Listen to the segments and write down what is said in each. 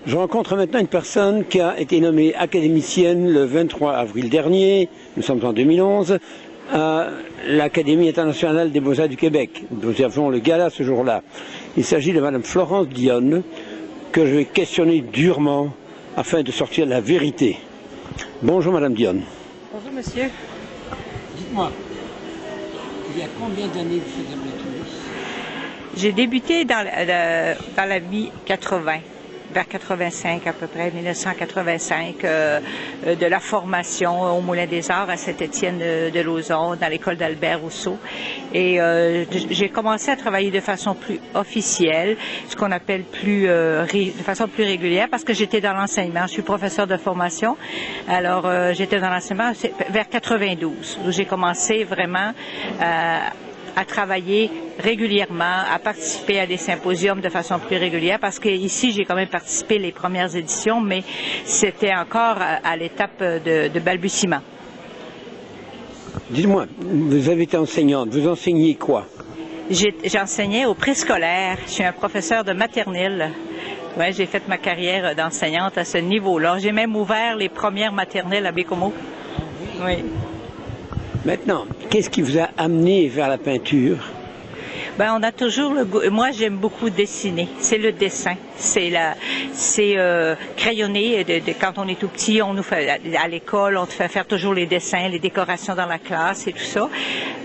Je rencontre maintenant une personne qui a été nommée académicienne le 23 avril dernier, nous sommes en 2011, à l'Académie internationale des beaux-arts du Québec. Nous avons le gala ce jour-là. Il s'agit de Madame Florence Dionne, que je vais questionner durement afin de sortir la vérité. Bonjour Madame Dionne. Bonjour monsieur. Dites-moi, il y a combien d'années vous faites de la touriste? J'ai débuté dans la vie 80, vers 85 à peu près, 1985, de la formation au Moulin des Arts à Saint-Étienne de Lauzon, dans l'école d'Albert Rousseau. Et j'ai commencé à travailler de façon plus officielle, ce qu'on appelle de façon plus régulière, parce que j'étais dans l'enseignement. Je suis professeur de formation, alors j'étais dans l'enseignement vers 92, où j'ai commencé vraiment à travailler régulièrement, à participer à des symposiums de façon plus régulière, parce que ici j'ai quand même participé les premières éditions, mais c'était encore à l'étape de balbutiement. Dites-moi, vous avez été enseignante, vous enseignez quoi? J'enseignais au préscolaire, je suis un professeur de maternelle. Ouais, j'ai fait ma carrière d'enseignante à ce niveau-là. J'ai même ouvert les premières maternelles à Bécomo. Oui. Maintenant, qu'est-ce qui vous a amené vers la peinture? Ben, on a toujours le goût. Moi, j'aime beaucoup dessiner. C'est le dessin. C'est crayonner. Quand on est tout petit, on nous fait à l'école, on te fait faire toujours les dessins, les décorations dans la classe et tout ça.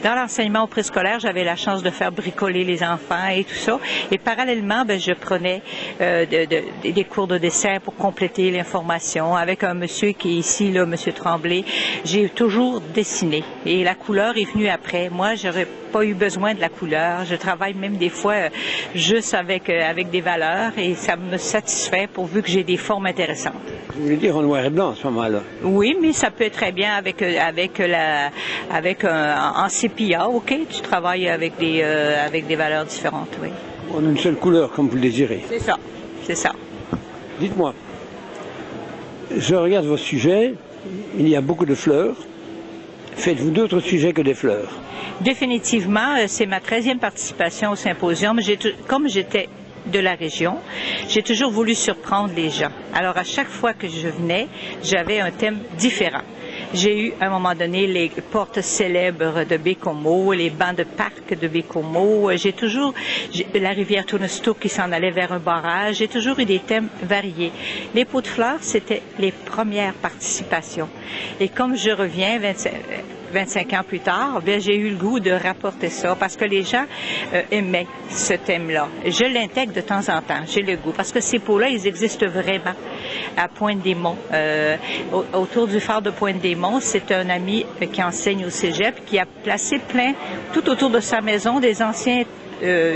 Dans l'enseignement au préscolaire, j'avais la chance de faire bricoler les enfants et tout ça. Et parallèlement, ben, je prenais des cours de dessin pour compléter l'information avec un monsieur qui est ici, là, monsieur Tremblay. J'ai toujours dessiné. Et la couleur est venue après. Moi, j'aurais pas eu besoin de la couleur. Je travaille même des fois juste avec des valeurs et ça me satisfait pourvu que j'ai des formes intéressantes. Vous voulez dire en noir et blanc à ce moment-là? Oui, mais ça peut être très bien en sépia, ok? Tu travailles avec des valeurs différentes, oui. On a une seule couleur comme vous le désirez. C'est ça, c'est ça. Dites-moi, je regarde vos sujets, il y a beaucoup de fleurs. Faites-vous d'autres sujets que des fleurs? Définitivement, c'est ma 13e participation au symposium. Comme j'étais de la région, j'ai toujours voulu surprendre les gens. Alors, à chaque fois que je venais, j'avais un thème différent. J'ai eu, à un moment donné, les portes célèbres de Bécomo, les bancs de parc de Bécomo. J'ai toujours la rivière Tonnestook qui s'en allait vers un barrage. J'ai toujours eu des thèmes variés. Les pots de fleurs, c'était les premières participations. Et comme je reviens 25 ans plus tard, bien, j'ai eu le goût de rapporter ça parce que les gens aimaient ce thème-là. Je l'intègre de temps en temps, j'ai le goût, parce que ces pots-là, ils existent vraiment à Pointe-des-Monts. Autour du phare de Pointe-des-Monts, c'est un ami qui enseigne au cégep qui a placé plein, tout autour de sa maison, des anciens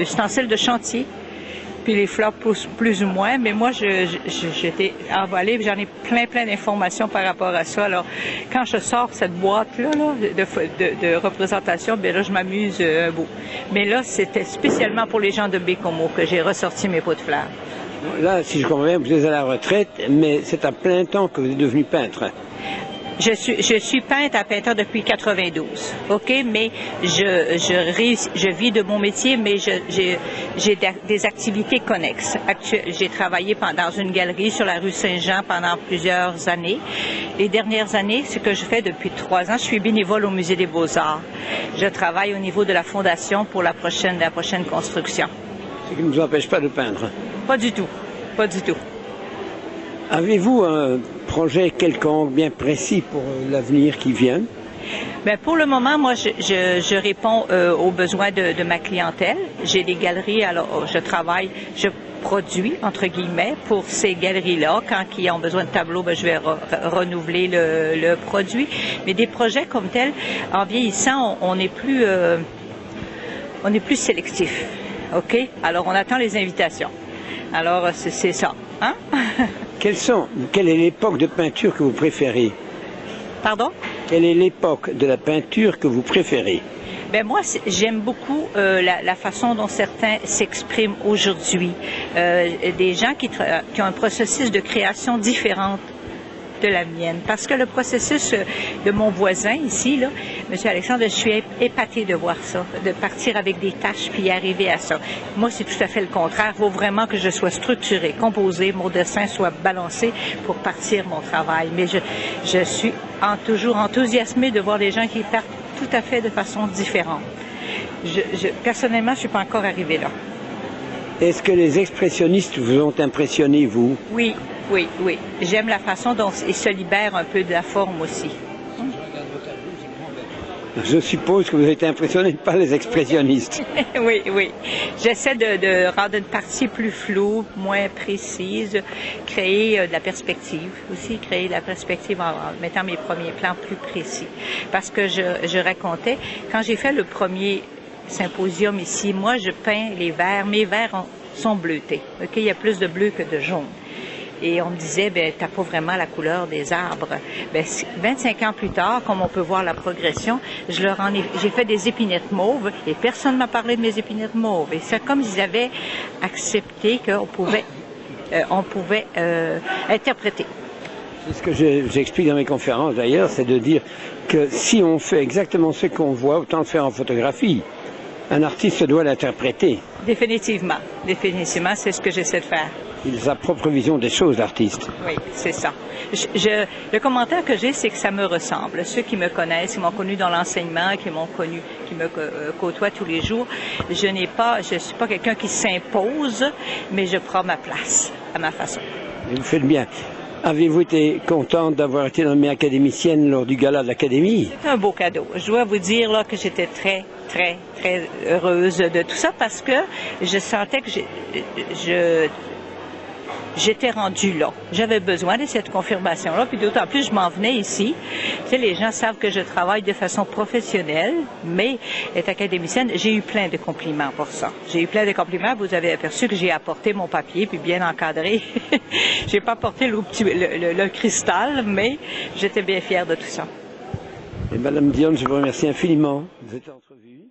ustensiles de chantier. Puis les fleurs poussent plus ou moins, mais moi, j'étais envolée, j'en ai plein d'informations par rapport à ça. Alors, quand je sors cette boîte-là de représentation, bien là, je m'amuse un bout. Mais là, c'était spécialement pour les gens de Bécomo que j'ai ressorti mes pots de fleurs. Là, si je comprends bien, vous êtes à la retraite, mais c'est à plein temps que vous êtes devenu peintre. Je suis peintre à peintre depuis 92, ok, mais je vis de mon métier, mais j'ai des activités connexes. J'ai travaillé dans une galerie sur la rue Saint-Jean pendant plusieurs années. Les dernières années, ce que je fais depuis 3 ans, je suis bénévole au Musée des Beaux-Arts. Je travaille au niveau de la fondation pour la prochaine construction. Ce qui ne nous empêche pas de peindre. Pas du tout, pas du tout. Avez-vous un projet quelconque bien précis pour l'avenir qui vient? Bien, pour le moment, moi, je réponds aux besoins de ma clientèle. J'ai des galeries, alors je produis, entre guillemets, pour ces galeries-là. Quand ils ont besoin de tableaux, bien, je vais renouveler le produit. Mais des projets comme tels, en vieillissant, on est plus sélectif. OK? Alors, on attend les invitations. Alors, c'est ça. Hein? Quelle est l'époque de peinture que vous préférez? Pardon? Quelle est l'époque de la peinture que vous préférez? Ben moi, j'aime beaucoup la façon dont certains s'expriment aujourd'hui. Des gens qui ont un processus de création différent de la mienne. Parce que le processus de mon voisin ici, là, M. Alexandre, je suis épatée de voir ça, de partir avec des tâches puis arriver à ça. Moi, c'est tout à fait le contraire. Il faut vraiment que je sois structurée, composée, mon dessin soit balancé pour partir mon travail. Mais je suis toujours enthousiasmée de voir les gens qui partent tout à fait de façon différente. Personnellement, je ne suis pas encore arrivée là. Est-ce que les expressionnistes vous ont impressionné, vous? Oui. J'aime la façon dont ils se libèrent un peu de la forme aussi. Je suppose que vous êtes impressionné par les expressionnistes. Oui. J'essaie de rendre une partie plus floue, moins précise, créer de la perspective aussi, créer de la perspective en mettant mes premiers plans plus précis. Parce que je racontais, quand j'ai fait le premier symposium ici, moi je peins les verres, mes verres sont bleutés. Okay? Il y a plus de bleu que de jaune. Et on me disait, t'as pas vraiment la couleur des arbres. 25 ans plus tard, comme on peut voir la progression, j'ai fait des épinettes mauves et personne ne m'a parlé de mes épinettes mauves. Et c'est comme s'ils avaient accepté qu'on pouvait interpréter. C'est ce que j'explique dans mes conférences d'ailleurs, c'est de dire que si on fait exactement ce qu'on voit, autant le faire en photographie. Un artiste doit l'interpréter. Définitivement, c'est ce que j'essaie de faire. Il a sa propre vision des choses, l'artiste. Oui, c'est ça. Le commentaire que j'ai, c'est que ça me ressemble. Ceux qui me connaissent, qui m'ont connu dans l'enseignement, qui me côtoient tous les jours, je suis pas quelqu'un qui s'impose, mais je prends ma place, à ma façon. Et vous faites bien. Avez-vous été contente d'avoir été nommée académicienne lors du gala de l'Académie? C'est un beau cadeau. Je dois vous dire là, que j'étais très heureuse de tout ça parce que je sentais que j'étais rendue là. J'avais besoin de cette confirmation-là, puis d'autant plus, je m'en venais ici. Tu sais, les gens savent que je travaille de façon professionnelle, mais être académicienne, j'ai eu plein de compliments pour ça. J'ai eu plein de compliments. Vous avez aperçu que j'ai apporté mon papier, puis bien encadré. J'ai pas apporté le cristal, mais j'étais bien fière de tout ça. Et Madame Dionne, je vous remercie infiniment de cette entrevue.